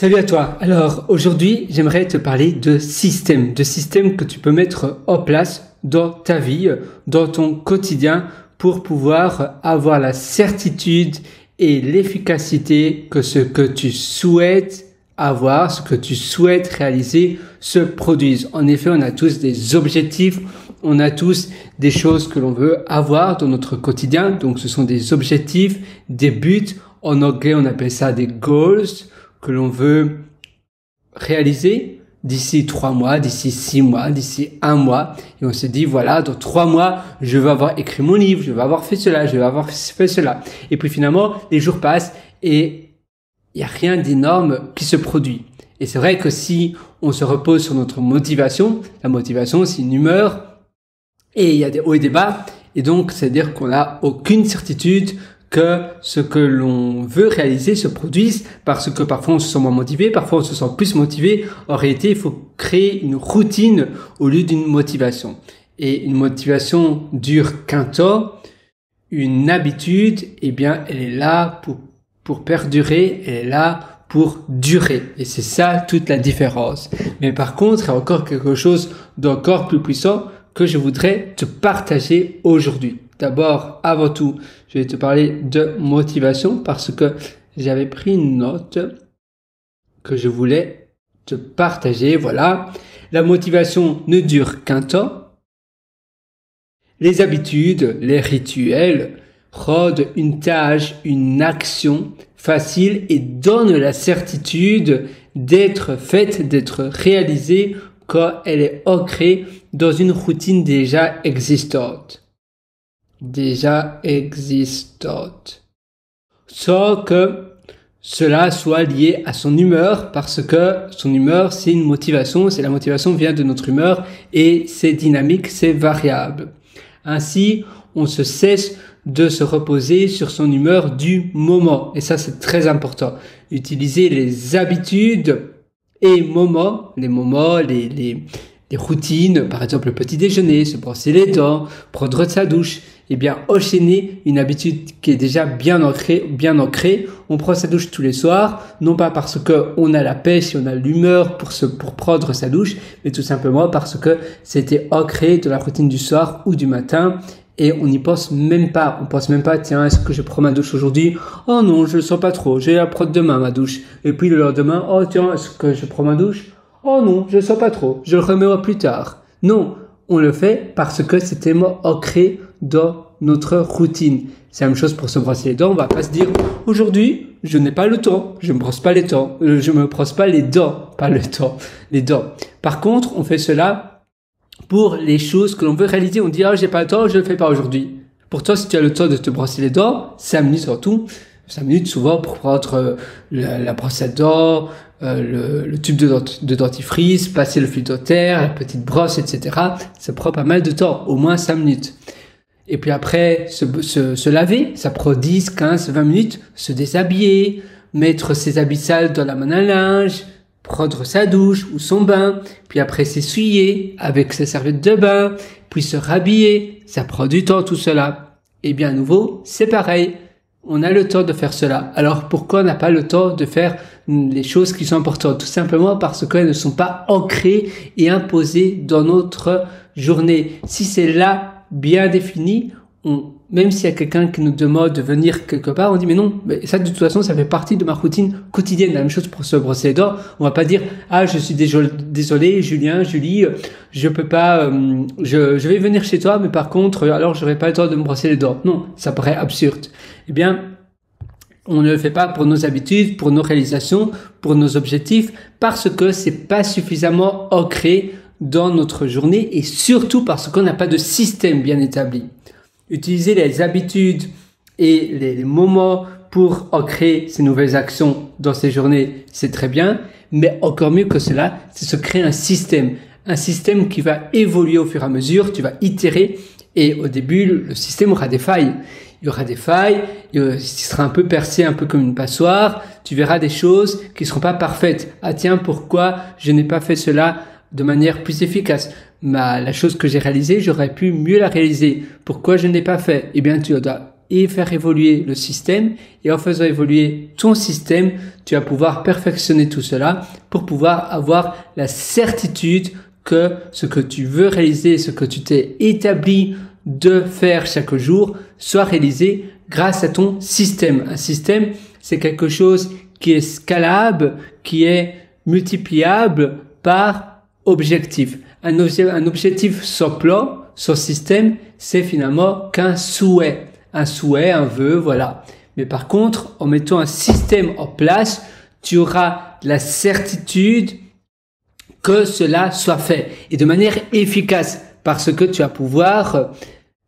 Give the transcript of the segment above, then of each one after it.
Salut à toi. Alors aujourd'hui, j'aimerais te parler de systèmes que tu peux mettre en place dans ta vie, dans ton quotidien pour pouvoir avoir la certitude et l'efficacité que ce que tu souhaites avoir, ce que tu souhaites réaliser se produise. En effet, on a tous des objectifs, on a tous des choses que l'on veut avoir dans notre quotidien. Donc ce sont des objectifs, des buts. En anglais, on appelle ça des goals que l'on veut réaliser d'ici 3 mois, d'ici 6 mois, d'ici 1 mois. Et on se dit, voilà, dans 3 mois, je vais avoir écrit mon livre, je vais avoir fait cela, je vais avoir fait cela. Et puis finalement, les jours passent et il n'y a rien d'énorme qui se produit. Et c'est vrai que si on se repose sur notre motivation, la motivation, c'est une humeur et il y a des hauts et des bas. Et donc, c'est-à-dire qu'on n'a aucune certitude que ce que l'on veut réaliser se produise parce que parfois on se sent moins motivé, parfois on se sent plus motivé. En réalité, il faut créer une routine au lieu d'une motivation. Et une motivation dure qu'un temps. Une habitude, eh bien, elle est là pour perdurer, elle est là pour durer. Et c'est ça toute la différence. Mais par contre, il y a encore quelque chose d'encore plus puissant que je voudrais te partager aujourd'hui. D'abord, avant tout, je vais te parler de motivation parce que j'avais pris une note que je voulais te partager. Voilà. La motivation ne dure qu'un temps. Les habitudes, les rituels rendent une tâche, une action facile et donnent la certitude d'être faite, d'être réalisée quand elle est ancrée dans une routine déjà existante. Sans que cela soit lié à son humeur, parce que son humeur, c'est une motivation, la motivation vient de notre humeur et c'est dynamique, c'est variable. Ainsi, on se cesse de se reposer sur son humeur du moment. Et ça, c'est très important. Utiliser les habitudes et les routines, par exemple le petit déjeuner, se brosser les dents, prendre sa douche, et bien enchaîner une habitude qui est déjà bien ancrée. On prend sa douche tous les soirs, non pas parce que on a la pêche et on a l'humeur pour prendre sa douche, mais tout simplement parce que c'était ancré de la routine du soir ou du matin. Et on n'y pense même pas. On pense même pas, tiens, est-ce que je prends ma douche aujourd'hui? Oh non, je le sens pas trop. Je vais la prendre demain, ma douche. Et puis le lendemain, oh tiens, est-ce que je prends ma douche? Oh non, je le sens pas trop. Je le remets plus tard. Non, on le fait parce que c'est tellement ancré dans notre routine. C'est la même chose pour se brosser les dents. On va pas se dire, aujourd'hui, je n'ai pas le temps. Je me brosse pas les dents. Je me brosse pas les dents. Pas le temps. Les dents. Par contre, on fait cela pour les choses que l'on veut réaliser. On dit, ah, j'ai pas le temps, je le fais pas aujourd'hui. Pourtant, si tu as le temps de te brosser les dents, 5 minutes surtout, 5 minutes souvent pour prendre la brosse à dents, le tube de dentifrice, passer le fil dentaire, la petite brosse, etc. Ça prend pas mal de temps, au moins 5 minutes. Et puis après, se laver, ça prend 10, 15, 20 minutes, se déshabiller, mettre ses habits sales dans la main à linge, prendre sa douche ou son bain, puis après s'essuyer avec ses serviettes de bain, puis se rhabiller, ça prend du temps tout cela. Et bien à nouveau, c'est pareil. On a le temps de faire cela. Alors pourquoi on n'a pas le temps de faire les choses qui sont importantes? Tout simplement parce qu'elles ne sont pas ancrées et imposées dans notre journée. Si c'est là bien défini, même s'il y a quelqu'un qui nous demande de venir quelque part, on dit mais non, mais ça de toute façon ça fait partie de ma routine quotidienne. La même chose pour se brosser les dents. On va pas dire ah je suis désolé Julien, Julie, je peux pas, je vais venir chez toi, mais par contre alors j'aurai pas le temps de me brosser les dents. Non, ça paraît absurde. Eh bien, on ne le fait pas pour nos habitudes, pour nos réalisations, pour nos objectifs, parce que c'est pas suffisamment ancré dans notre journée et surtout parce qu'on n'a pas de système bien établi. Utiliser les habitudes et les moments pour ancrer ces nouvelles actions dans ces journées, c'est très bien, mais encore mieux que cela, c'est se créer un système qui va évoluer au fur et à mesure, tu vas itérer et au début, le système aura des failles. Il y aura des failles, il sera un peu percé, un peu comme une passoire, tu verras des choses qui seront pas parfaites. Ah tiens, pourquoi je n'ai pas fait cela de manière plus efficace? La chose que j'ai réalisée, j'aurais pu mieux la réaliser. Pourquoi je ne l'ai pas fait? Eh bien, tu dois et faire évoluer le système. Et en faisant évoluer ton système, tu vas pouvoir perfectionner tout cela pour pouvoir avoir la certitude que ce que tu veux réaliser, ce que tu t'es établi de faire chaque jour, soit réalisé grâce à ton système. Un système, c'est quelque chose qui est scalable, qui est multipliable par objectif. Un objectif sans plan, sans système, c'est finalement qu'un souhait. Un souhait, un vœu, voilà. Mais par contre, en mettant un système en place, tu auras la certitude que cela soit fait et de manière efficace parce que tu vas pouvoir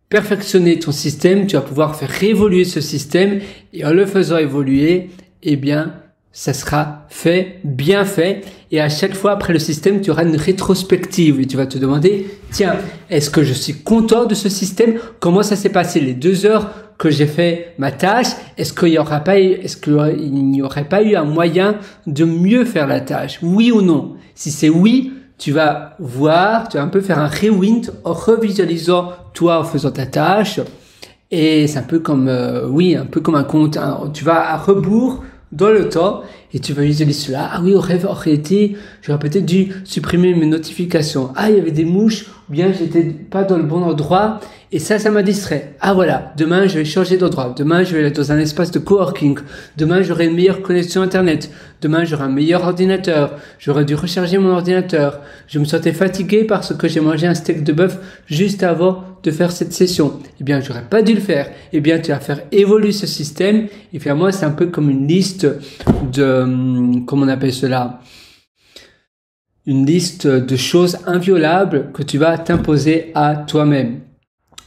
perfectionner ton système, tu vas pouvoir faire évoluer ce système et en le faisant évoluer, eh bien, ça sera fait, bien fait. Et à chaque fois après le système, tu auras une rétrospective et tu vas te demander, tiens, est-ce que je suis content de ce système? Comment ça s'est passé les 2 heures que j'ai fait ma tâche? Est-ce qu'il n'y aurait pas eu un moyen de mieux faire la tâche? Oui ou non? Si c'est oui, tu vas voir, tu vas un peu faire un rewind en revisualisant toi en faisant ta tâche. Et c'est un peu comme, un peu comme un compte. Tu vas à rebours dans le temps et tu vas visualiser cela. Ah oui, en réalité, j'aurais peut-être dû supprimer mes notifications. Ah, il y avait des mouches, ou bien j'étais pas dans le bon endroit et ça m'a distrait. Ah voilà, demain je vais changer d'endroit. Demain je vais aller dans un espace de coworking. Demain j'aurai une meilleure connexion internet. Demain j'aurai un meilleur ordinateur. J'aurais dû recharger mon ordinateur. Je me sentais fatigué parce que j'ai mangé un steak de bœuf juste avant de faire cette session. Eh bien, j'aurais pas dû le faire. Eh bien, tu vas faire évoluer ce système. Et finalement, c'est un peu comme une liste de, comment on appelle cela? Une liste de choses inviolables que tu vas t'imposer à toi-même.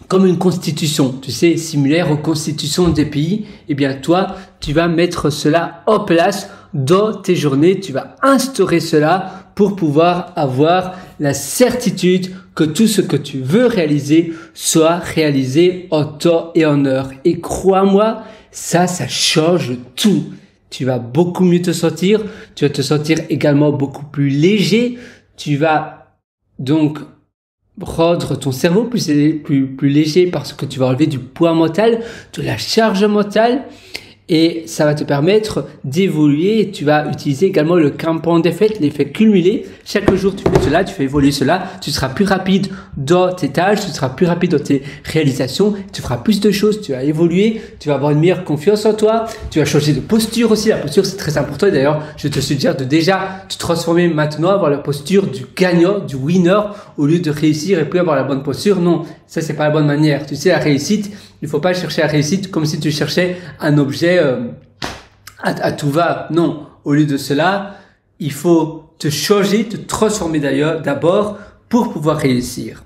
Comme une constitution, tu sais, similaire aux constitutions des pays. Eh bien, toi, tu vas mettre cela en place dans tes journées. Tu vas instaurer cela pour pouvoir avoir la certitude que tout ce que tu veux réaliser soit réalisé en temps et en heure. Et crois-moi, ça change tout. Tu vas beaucoup mieux te sentir. Tu vas te sentir également beaucoup plus léger. Tu vas donc rendre ton cerveau plus léger parce que tu vas enlever du poids mental, de la charge mentale. Et ça va te permettre d'évoluer. Tu vas utiliser également le compound effect, l'effet cumulé. Chaque jour, tu fais cela, tu fais évoluer cela. Tu seras plus rapide dans tes tâches, tu seras plus rapide dans tes réalisations. Tu feras plus de choses, tu vas évoluer, tu vas avoir une meilleure confiance en toi. Tu vas changer de posture aussi. La posture, c'est très important. D'ailleurs, je te suggère de déjà te transformer maintenant, avoir la posture du gagnant, du winner, au lieu de réussir et puis avoir la bonne posture. Non, ça, c'est pas la bonne manière. Tu sais, la réussite, il faut pas chercher la réussite comme si tu cherchais un objet à tout va. Non, au lieu de cela, il faut te changer, te transformer d'ailleurs d'abord pour pouvoir réussir.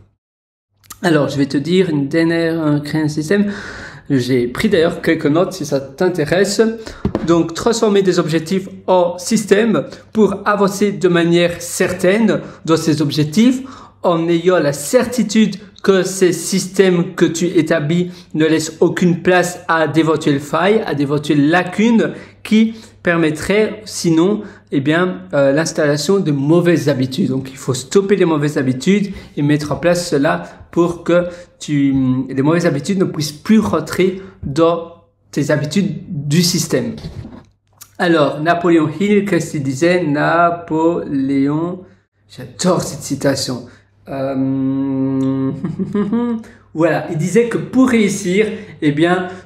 Alors, je vais te dire une dernière, créer un système. J'ai pris d'ailleurs quelques notes si ça t'intéresse. Donc, transformer des objectifs en système pour avancer de manière certaine dans ces objectifs en ayant la certitude que ces systèmes que tu établis ne laissent aucune place à d'éventuelles failles, à d'éventuelles lacunes qui permettraient sinon l'installation de mauvaises habitudes. Donc il faut stopper les mauvaises habitudes et mettre en place cela pour que les mauvaises habitudes ne puissent plus rentrer dans tes habitudes du système. Alors, Napoléon Hill, qu'est-ce qu'il disait? Napoléon, j'adore cette citation. Voilà, il disait que pour réussir,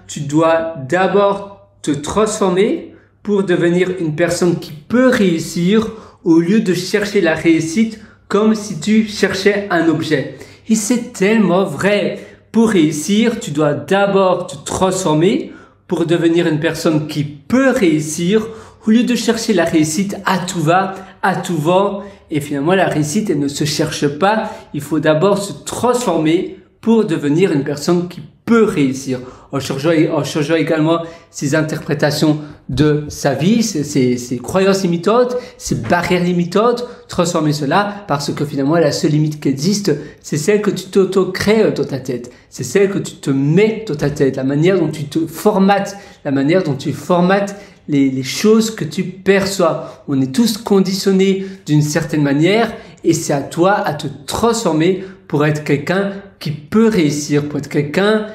tu dois d'abord te transformer pour devenir une personne qui peut réussir au lieu de chercher la réussite comme si tu cherchais un objet. Et c'est tellement vrai. Pour réussir, tu dois d'abord te transformer pour devenir une personne qui peut réussir au lieu de chercher la réussite à tout va, à tout vent. Et finalement, la réussite, elle ne se cherche pas. Il faut d'abord se transformer pour devenir une personne qui peut réussir. En changeant également ses interprétations de sa vie, ses croyances limitantes, ses barrières limitantes, transformer cela parce que finalement, la seule limite qui existe, c'est celle que tu t'auto-crées dans ta tête. C'est celle que tu te mets dans ta tête, la manière dont tu te formates, la manière dont tu formates les choses que tu perçois. On est tous conditionnés d'une certaine manière et c'est à toi à te transformer pour être quelqu'un qui peut réussir, pour être quelqu'un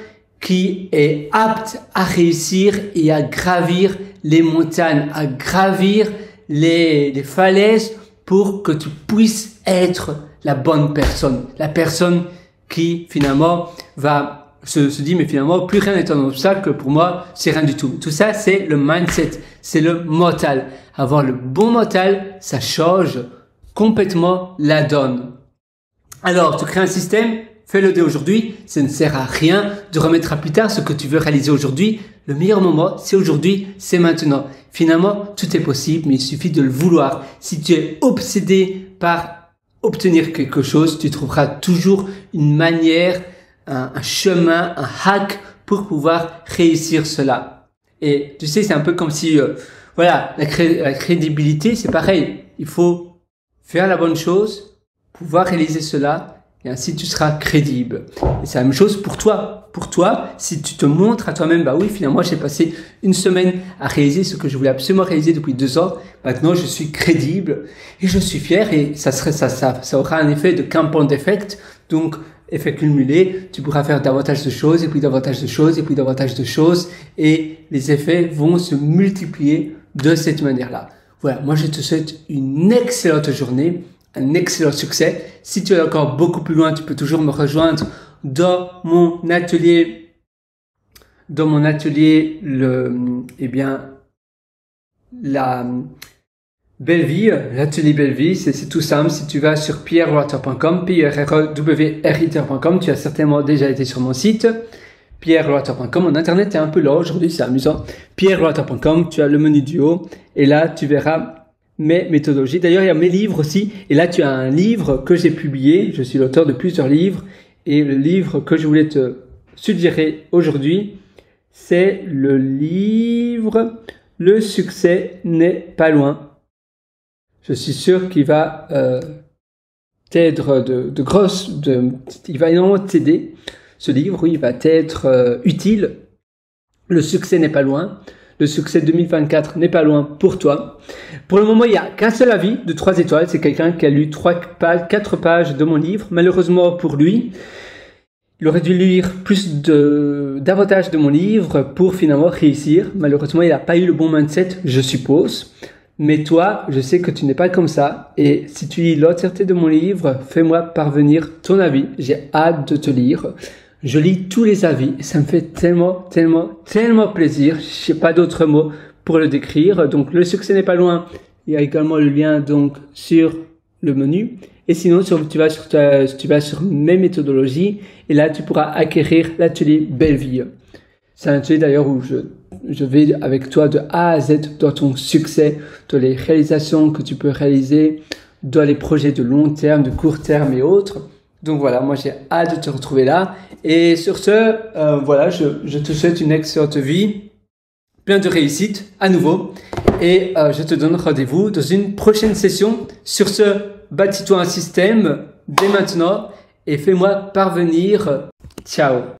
qui est apte à réussir et à gravir les montagnes, à gravir les falaises pour que tu puisses être la bonne personne. La personne qui finalement va se dit mais finalement plus rien n'est un obstacle pour moi, c'est rien du tout. Tout ça c'est le mindset, c'est le mental. Avoir le bon mental, ça change complètement la donne. Alors tu crées un système, fais-le dès aujourd'hui, ça ne sert à rien de remettre à plus tard ce que tu veux réaliser aujourd'hui. Le meilleur moment, c'est aujourd'hui, c'est maintenant. Finalement, tout est possible, mais il suffit de le vouloir. Si tu es obsédé par obtenir quelque chose, tu trouveras toujours une manière, un chemin, un hack pour pouvoir réussir cela. Et tu sais, c'est un peu comme si, voilà, la crédibilité, c'est pareil. Il faut faire la bonne chose, pouvoir réaliser cela, et ainsi tu seras crédible. Et c'est la même chose pour toi. Pour toi, si tu te montres à toi-même, bah oui, finalement, j'ai passé une semaine à réaliser ce que je voulais absolument réaliser depuis 2 ans. Maintenant, je suis crédible et je suis fier et ça aura un effet de compound effect. Donc, effet cumulé, tu pourras faire davantage de choses et puis davantage de choses et puis davantage de choses et les effets vont se multiplier de cette manière-là. Voilà. Moi, je te souhaite une excellente journée. Un excellent succès. Si tu es encore beaucoup plus loin, tu peux toujours me rejoindre dans mon atelier, la Belle Vie, l'atelier Belle Vie, c'est tout simple. Si tu vas sur pierreloiter.com, pierrewriter.com, tu as certainement déjà été sur mon site. pierreloiter.com, mon internet est un peu lent aujourd'hui, c'est amusant. pierreloiter.com, tu as le menu du haut et là, tu verras mes méthodologies. D'ailleurs, il y a mes livres aussi. Et là, tu as un livre que j'ai publié. Je suis l'auteur de plusieurs livres. Et le livre que je voulais te suggérer aujourd'hui, c'est le livre « Le succès n'est pas loin ». Je suis sûr qu'il va t'aider il va énormément t'aider. Ce livre, oui, il va t'être utile. Le succès n'est pas loin. Le succès 2024 n'est pas loin pour toi. Pour le moment, il n'y a qu'un seul avis de 3 étoiles. C'est quelqu'un qui a lu 4 pages de mon livre. Malheureusement pour lui, il aurait dû lire davantage de mon livre pour finalement réussir. Malheureusement, il n'a pas eu le bon mindset, je suppose. Mais toi, je sais que tu n'es pas comme ça. Et si tu lis l'entièreté de mon livre, fais-moi parvenir ton avis. J'ai hâte de te lire. Je lis tous les avis et ça me fait tellement plaisir. Je sais pas d'autres mots pour le décrire. Donc, le succès n'est pas loin. Il y a également le lien donc sur le menu. Et sinon, tu vas sur mes méthodologies et là, tu pourras acquérir l'atelier Belle Vie. C'est un atelier d'ailleurs où je vais avec toi de A à Z dans ton succès, dans les réalisations que tu peux réaliser, dans les projets de long terme, de court terme et autres. Donc voilà, moi j'ai hâte de te retrouver là. Et sur ce, voilà, je te souhaite une excellente vie, plein de réussite à nouveau. Et je te donne rendez-vous dans une prochaine session. Sur ce, bâtis-toi un système dès maintenant et fais-moi parvenir. Ciao.